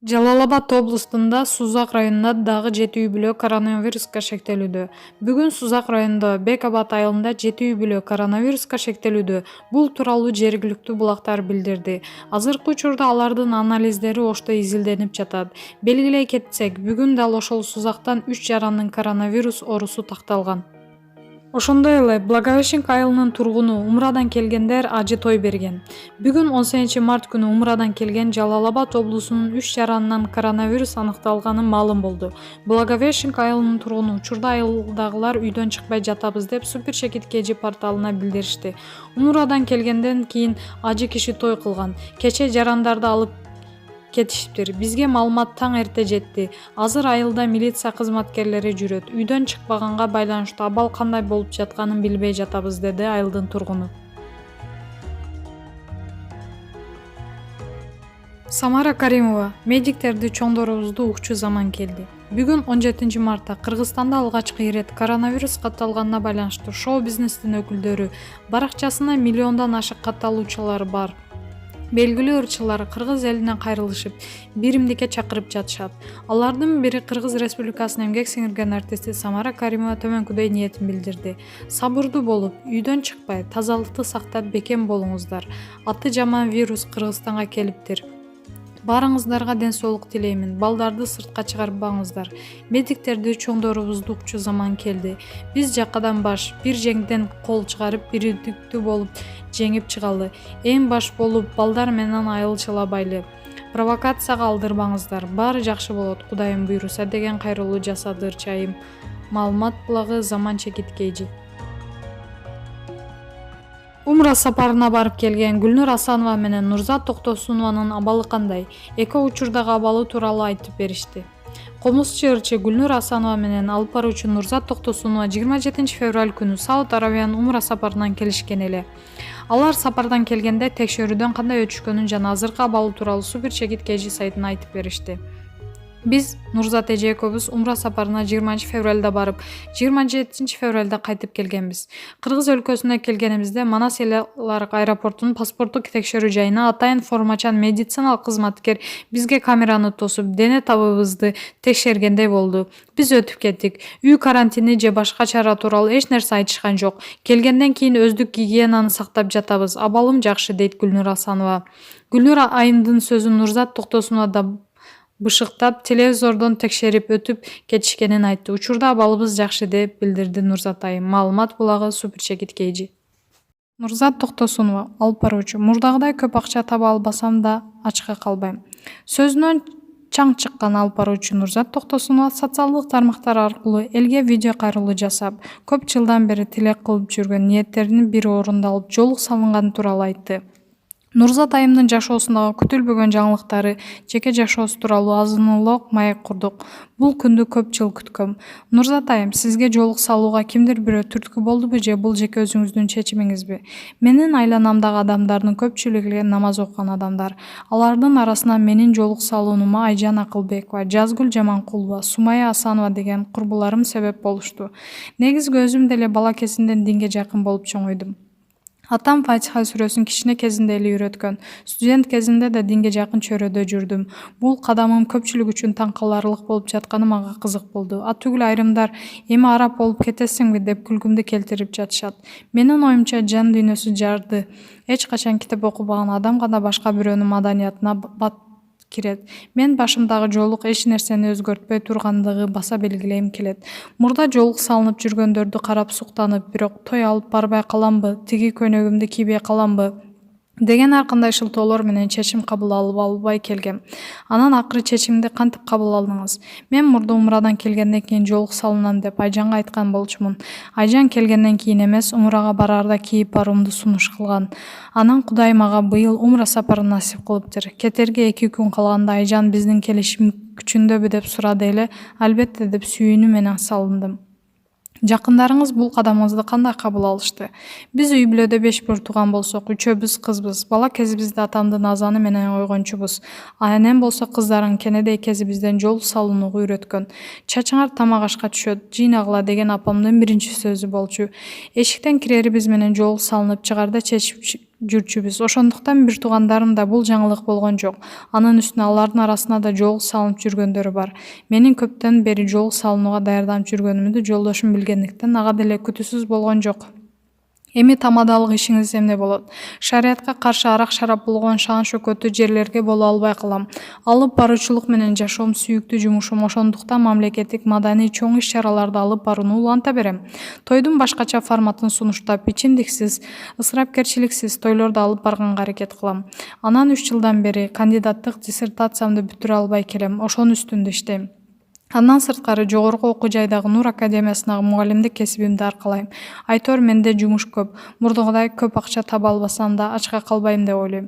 Жалал Абад областында Сузак районунда дагы 7 үй бүлө коронавируска шектелүүдө. Бүгүн Сузак районунда Бек Абад айылында 7 үй бүлө коронавируска шектелүүдө. Бул тууралуу жергиликтүү булактар билдирди. Азыркы учурда алардын анализдери Ошто изилденип жатат. Белгилей кетсек, бүгүн дал ошол Сузактан 3 жарандын коронавирус оорусу такталган. Ошондой эле Благовещенка айылынын тургуну Умрадан келгендер ажы той берген. Бүгүн 18 март күнү Умрадан келген Жалал Абад облусунун 3 жаранынан коронавирус аныкталганы маалым болду. Благовещенка айылынын тургуну учурда айылдагылар үйдөн чыкпай жатабыз деп Супер Чекит KG порталына билдиришти. Умрадан келгенден кийин ажы киши той кылган. Кече жарандарды алып кетишиптир. Бизге маалымат таң эрте жетти. Азыр айылда милиция кызматкерлери жүрөт. Үйдөн чыкпаганга байланыштуу абал кандай болуп жатканын билбей жатабыз, деди айылдын тургуну. Самара Каримова: медиктерди чоңдорубузду укчу заман келди. Бүгүн 17 мартта Кыргызстанда алгачкы ирет коронавирус катталганына байланыштуу шоу-бизнестин өкүлдөрү баракчасына миллиондон ашык катталуучулар бар белгилүү ырчылар кыргыз элине кайрылышып, биримдикке чакырып жатышат. Алардын бири Кыргыз Республикасынын эмгек сиңирген артисти Самара Каримова төмөнкүдөй ниетин билдирди. Сабырдуу болуп, үйдөн чыкпай, тазалыкты сактап бекем болуңуздар. Аты жаман вирус Кыргызстанга келиптир. Баарыңыздарга ден соолук тилеймин. Балдарды сыртка чыгарбаңыздар. Медиктерди чоңдорубузду укчу заман келди. Биз жакадан баш, бир жеңден кол чыгарып, бирдиктүү болуп жеңип чыгалы. Эң баш болуп, балдар менен айылчылабайлы. Провокацияга алдырбаңыздар. Баары жакшы болот, Кудайым буйруса, деген кайрылуу жасады ырчайым. Маалымат булагы Заман Чекит KG. Умра сапарына барып келген Гүлнур Асанова менен Нурзат Токтосунованын абалы кандай? Эки учурдагы абалы тууралуу айтып беришти. Комузчу ырчы Гүлнур Асанова менен алып баруучу Нурзат Токтосунова 27 февраль күнү Сауд Арабиянын Умра сапарынан келишкен эле. Алар сапардан келгенде текшерүүдөн кандай өтүшкөнүн жана азыркы абалы тууралуу Супер Чекит KG сайтына айтып беришти. Биз Нурзат эже экөөбүз Умра сапарына 20 февралда барып, 27 февралда кайтып келгенбиз. Кыргыз өлкөсүнө келгенибизде Манас эл аркы аэропортунун паспорттук текшерүү жайына атайын формачан медициналык кызматкер бизге камераны тосуп, дене табыбызды текшергендей болду. Биз өтүп кеттик. Үй карантини же башка чара тууралуу эч нерсе айтышкан жок. Келгенден кийин өздүк гигиенаны сактап жатабыз. Абалым жакшы, дейт Гүлнур Асанова. Гүлнур айымдын сөзүн Нурзат Токтосунова да бышыктап, телевизордон текшерип өтүп кетишкенин айтты. Учурда абалыбыз жакшы, деп билдирди Нурзат айым. Маалымат булагы Супер Чекит KG. Нурзат Токтосунова алып баруучу: мурдагыдай көп акча таба албасам да ачка калбайм. Сөзүнөн чаң чыккан алып баруучу Нурзат Токтосунова социалдык тармактар аркылуу элге видео кайрылуу жасап, көп жылдан бери тилек кылып жүргөн ниеттеринин бири орундалып, жолук салынганы тууралуу айтты. Нурзат айымдын жашоосундагы күтүлбөгөн жаңылыктары, жеке жашоосу тууралуу азынылык маек курдук. Бул күндү көп жыл күткөм. Нурзат айым, сизге жолук салууга кимдир бирөө түрткү болдубу же бул жеке өзүңүздүн чечимиңизби? Менин айланамдагы адамдардын көпчүлүгү намаз окуган адамдар. Алардын арасынан менин жолук салуунума Айжан Акылбекова, Жазгүл Жаманкулова, Сумая Асанова деген курбуларым себеп болушту. Негизги өзүм деле бала кезимден динге жакын болуп чоңойдум. Атам Фатиха сүрөсүн кичине кезинде эле үйрөткөн. Студент кезимде да динге жакын чөйрөдө жүрдүм. Бул кадамым көпчүлүк үчүн таң каларлык болуп жатканы мага кызык болду. Түгүл айрымдар эми араб болуп кетесиңби деп күлкүмдү келтирип жатышат. Менин оюмча жан дүйнөсү жарды. Эч качан китеп окубаган адам гана башка бирөөнүн маданиятына бат кирет. Мен башымдагы жолук эч нерсени өзгөртпөй тургандыгы баса белгилейм келет. Мурда жолук салынып жүргөндөрдү карап суктанып, бирок той алып барбай каламбы, тиги көнөгүмдү кийбей каламбы деген ар кандай шылтоолор менен чечим кабыл албай келгем. Анан акыры чечимди кантип кабыл алдыңыз? Мен мурда Умрадан келгенден кийин жолук салынам деп Айжанга айткан болчумун. Айжан келгенден кийин эмес, Умрага бараарда кийип баруумду сунуш кылган. Анан Кудай мага быйыл Умра сапарын насип кылыптыр. Кетерге 2 күн калганда Айжан биздин келишим күчүндөбү деп сурады эле. Албетте деп сүйүүнү менен салындым. Жакындарыңыз бул кадамыңызды кандай кабыл алышты? Биз үй бүлөдө 5 бир тууган болсок, үчөөбүз кызбыз. Бала кезибизде атамдын азаны менен ойгончубуз. Анем болсо кыздарын кенедей кезибизден жол салууну үйрөткөн. Чачыңар тамак ашка түшөт, жыйнагыла деген апамдын биринчи сөзү болчу. Эшиктен кирерибиз менен жол салынып чыгарда жүрчүбүз. Ошондуктан бир туугандарым да бул жаңылык болгон жок. Анын үстүнө алардын арасында да жолук салынып жүргөндөрү бар. Менин көптөн бери жолук салынууга даярданып жүргөнүмдү жолдошум билгендиктен ага деле күтүүсүз болгон жок. Эми тамадалык ишиңиз эмне болот? Шариятка каршы арак-шарап болгон шаан-шөкөттүү жерлерге боло албай калам. Алып баруучулук менен жашоом сүйүктүү жумушум, ошондуктан мамлекеттик маданий чоң иш-чараларды алып барууну уланта берем. Тойдун башкача форматын сунуштап, ичимдиксиз, ысырапкерчиликсиз тойлорду алып барганга аракет кылам. Анан 3 жылдан бери кандидаттык диссертациямды бүтүрө албай келем, ошонун үстүндө иштейм. Андан сырткары жогорку окуу жайдагы Нур академиясындагы мугалимдик кесибимди аркалайм. Айтор менде жумуш көп. Мурдагыдай көп акча таба албасам да ачка калбайм деп ойлойм.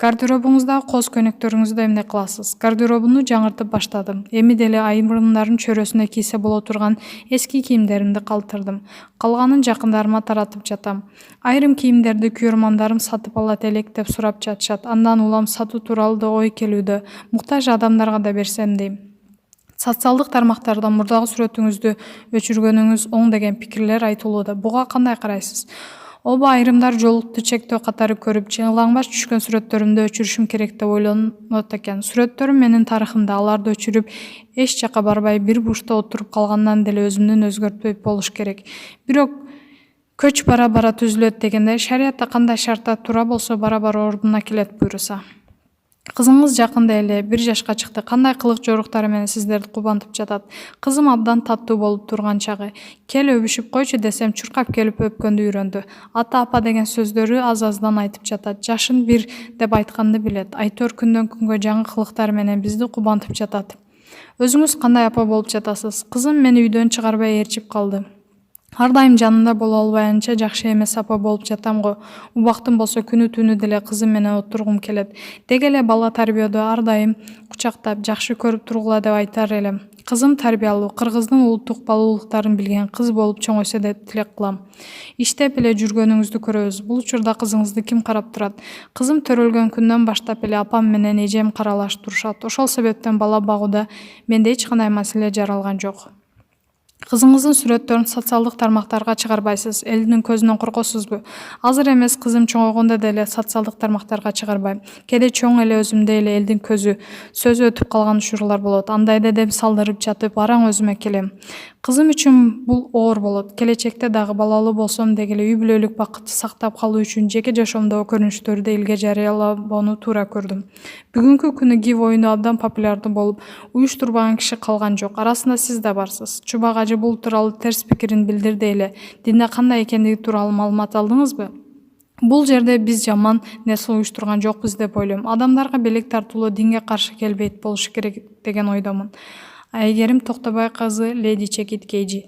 Гардеробуңуздагы коз көнөктөрүңүздү эмне кыласыз? Гардеробумду жаңыртып баштадым. Эми деле айрымдарын чөрөсүнө кийсе боло турган эски кийимдеримди калтырдым. Калганын жакындарыма таратып жатам. Айрым кийимдерди күйөрмандарым сатып алат элек деп сурап жатышат. Андан улам сатуу тууралуу да ой келүүдө. Муктаж адамдарга да берсем дейм. Социалдык тармактарда мурдагы сүрөтүңүздү өчүргөнүңүз оң деген пикирлер айтылууда. Буга кандай карайсыз? Оба айрымдар жолукту чектөө катары көрүп, жылаңбаш түшкөн сүрөттөрүмдү өчүрүшүм керек деп ойлонот экен. Сүрөттөрүм менин тарыхымда, аларды өчүрүп эч жака барбай бир бурчта отуруп калгандан деле өзүмдүн өзгөртпөй болуш керек. Бирок көч бара-бара түзүлөт дегенде, шариятта кандай шарттар туура болсо бара-бара ордуна келет буйруса. Кызыңыз жакында эле 1 жашка чыкты. Кандай кылык жоруктары менен сиздерди кубантып жатат? Кызым абдан таттуу болуп турган чагы. Кел өбүшүп койчу десем, чуркап келип өпкөндү үйрөндү. Ата апа деген сөздөрү аз-аздан айтып жатат. Жашын 1 деп айтканды билет. Айтор күндөн күнгө жаңы кылыктары менен бизди кубантып жатат. Өзүңүз кандай апа болуп жатасыз? Кызым мени үйдөн чыгарбай ээрчип калды. Ар дайым жанында боло албай анча жакшы эмес апа болуп жатам го. Убактым болсо күнү түнү деле кызым менен отургум келет. Деги эле бала тарбиядоо ар дайым кучактап, жакшы көрүп тургула деп айтар элем. Кызым тарбиялуу, кыргыздын улуттук балуулуктарын билген кыз болуп чоңойсо деп тилек кылам. Иштеп эле жүргөнүңүздү көрөбүз. Бул учурда кызыңызды ким карап турат? Кызым төрөлгөн күндөн баштап эле апам менен эжем каралашып турушат. Ошол себептен бала багууда менде эч кандай маселе жаралган жок. Кызыңыздын сүрөттөрүн социалдык тармактарга чыгарбайсыз. Элдин көзүнөн коркосузбу? Азыр эмес, кызым чоңойгондо деле социалдык тармактарга чыгарбайм. Кээде чоң эле өзүмдөй эле элдин сөзү өтүп калган учурлар болот. Андайда дем салдырып жатып, араң өзүмө келем. Кызым үчүн бул оор болот. Келечекте дагы балалуу болсом дегеле үй бүлөлүк бакытты сактап калуу үчүн жеке жашоомдогу көрүнүштөрдү элге жарыялабоону туура көрдүм. Бүгүнкү күнү гив оюну абдан популярдуу болуп, уюштурбаган киши калган жок. Арасында сиз да барсыз. Чубак ажы бул тууралуу терс пикирин билдирди эле. Динде кандай экендиги тууралуу маалымат алдыңызбы? Бул жерде биз жаман нерсе уюштурган жокпуз деп ойлойм. Адамдарга белек тартуулоо динге каршы келбейт болуш керек деген ойдомун. Айгерим Токтобай кызы, Леди Чекит Кейджи.